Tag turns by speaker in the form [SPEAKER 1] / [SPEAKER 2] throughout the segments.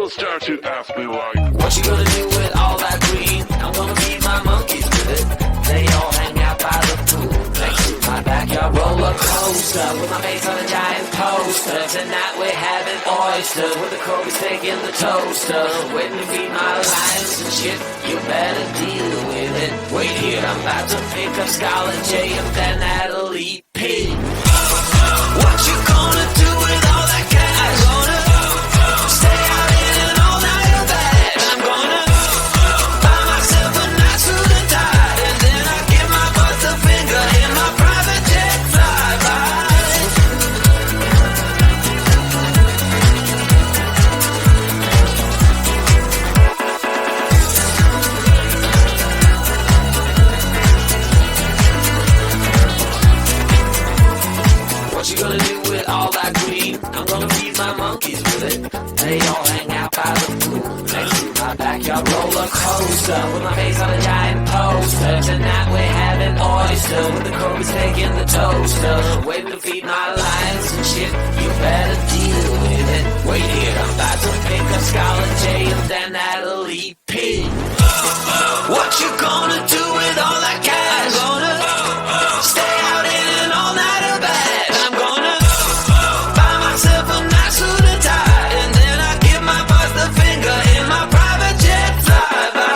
[SPEAKER 1] People start to ask me like,
[SPEAKER 2] What you gonna do with all that green? I'm gonna feed my monkeys with it. They all hang out by the pool next to my backyard roller coaster with my face on a giant poster. Tonight we're having oysters with the Kobe steak in the toaster. Waiting to feed my lions and shit. You better deal with it. Wait here, I'm about to pick up Scarlett J and then Natalie P. What you gonna do with all that cash? Gonna stay out in an all-nighter bag. I'm gonna buy myself a nice suit and tie, and then I give my butt the finger in my private jet flyby. What you gonna do with all that green? I'm gonna feed my monkeys with it. They all hang out by the pool next to my backyard roller coaster with my face on a giant poster. Tonight we're having oysters with the Kobe steak in the toaster. Waiting to feed my lions and shit. You better deal with it. Wait here, I'm about to pick up Scarlett J and then Natalie P. What you gonna do with all that cash? Gonna stay out in an all-nighter bag. I'm gonna buy myself a nice suit and tie, and then I give my boss the finger in my private jet flyby.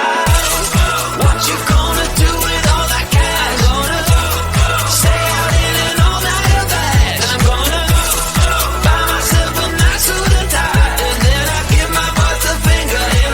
[SPEAKER 2] What you gonna do with all that cash? Gonna stay out in an all-nighter bag. I'm gonna buy myself a nice suit and tie, and then I give my boss the finger in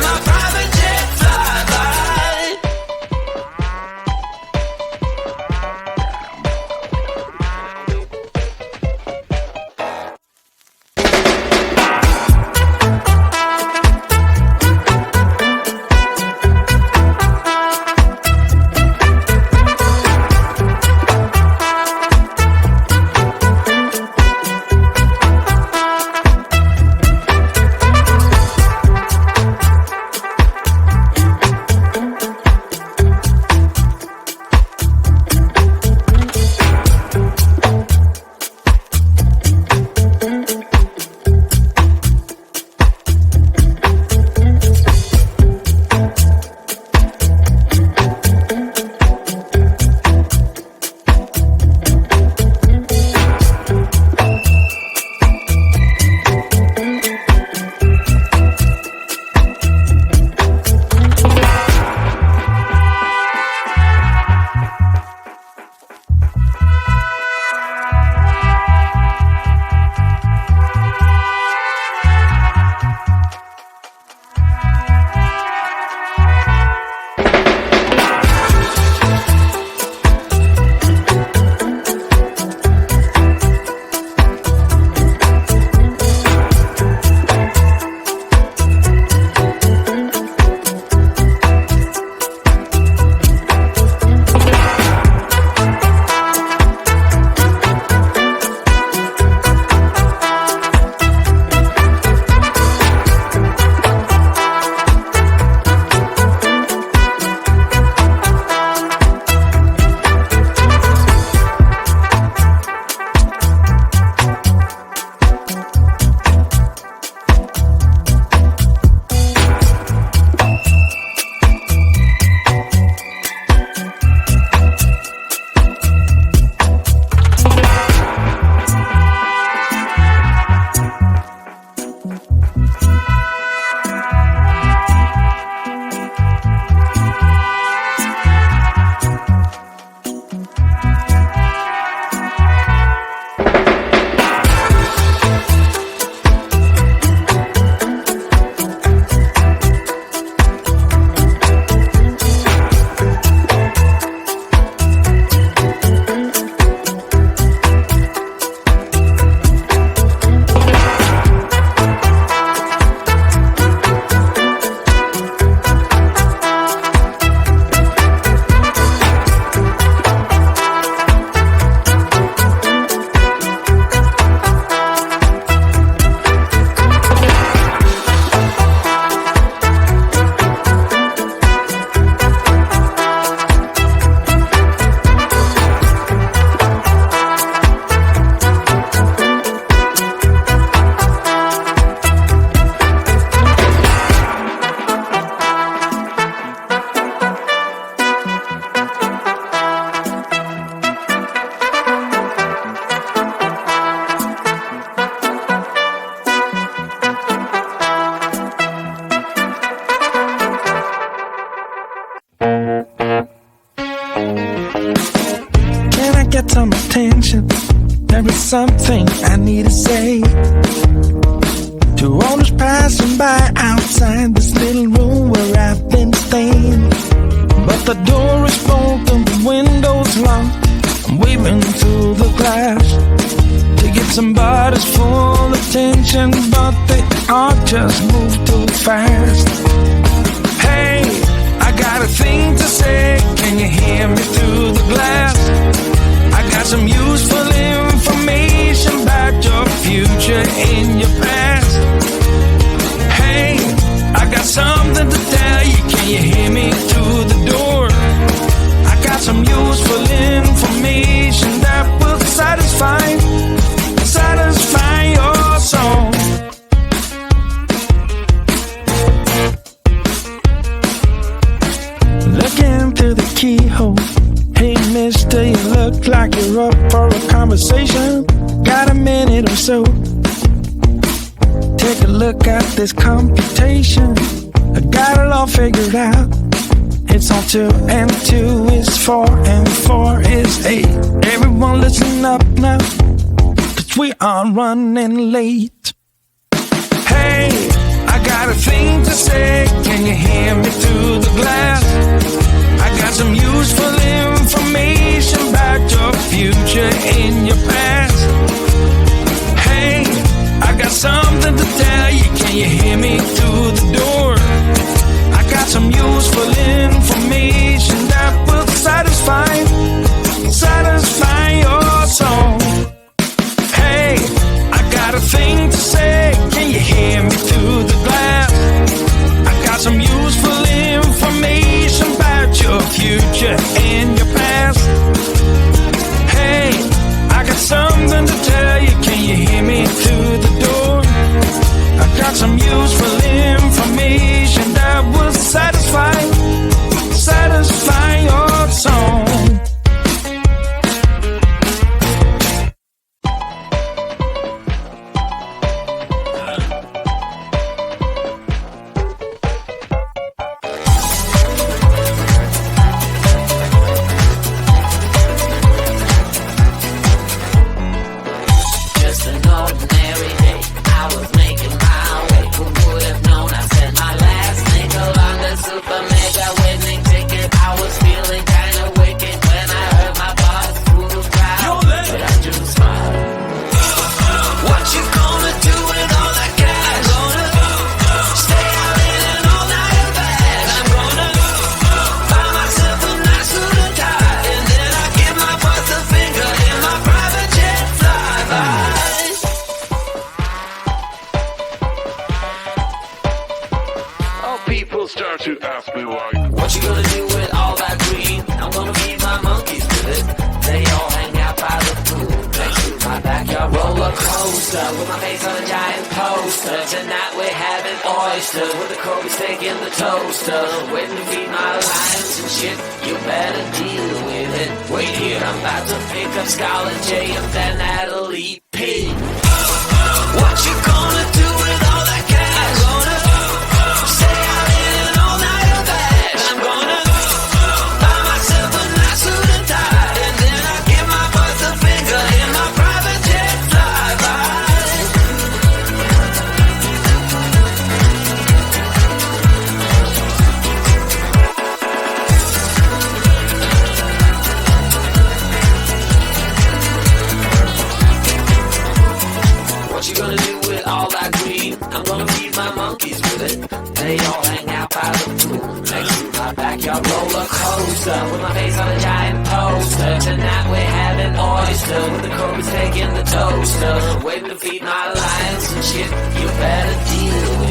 [SPEAKER 1] to say to all those passing by outside this little room where I've been staying. But the door is broken, the window's locked. I'm waving through the glass to get somebody's full attention, but they all just move too fast. Hey, I got a thing to say, can you hear me through the glass? I got some useful information about your future and your past. Hey, I got something to tell you, can you hear me through the door? I got some useful information that will satisfy your soul. Looking through the keyhole. Hey mister, you look like you're up for a conversation. Got a minute or so? Take a look at this computation. I got it all figured out. It's all 2 and 2 is 4 and 4 is 8. Everyone listen up now, 'cause we are running late. Hey, I got a thing to say, can you hear me through the glass? I got some useful information about your future and your past. Hey, I got something to tell you, can you hear me through the door? I got some useful information that will satisfy your soul. Hey, I got a thing to say, can you hear me through the glass? I got some useful information about your future and your past. Hey, I got something to tell you, can you hear me through the door? I got some useful information that will satisfy your soul.
[SPEAKER 2] Just an ordinary day, I was making my way. Who would have known I sent my last nickel on the super mega winning ticket? I was feeling kinda wicked when I heard my boss through the crowd, but I just smiled. What you gonna do with all that cash? Gonna stay out in an all-nighter bash. I'm gonna buy myself a nice suit and tie, and then I give my boss a finger in my private jet flyby.
[SPEAKER 3] People start to ask me why.
[SPEAKER 2] What you gonna do with all that green? I'm gonna feed my monkeys with it. They all hang out by the pool next to my backyard roller coaster with my face on a giant poster. Tonight we're having oysters with the Kobe steak in the toaster. Waiting to feed my lions and shit. You better deal with it. Wait here, I'm about to pick up Scarlett J and then Natalie P. What you gonna do with all that cash? Gonna stay out in an all-nighter bash. I'm gonna buy myself a nice suit and tie, and then I give my boss a finger in my private jet flyby. What you gonna do with all that green? I'm gonna feed my monkeys with it. They all hang out by the pool next to my backyard roller coaster with my face on a giant poster. Tonight we're having oysters with the Kobe steak in the toaster. Waiting to feed my lions and shit. You better deal with it.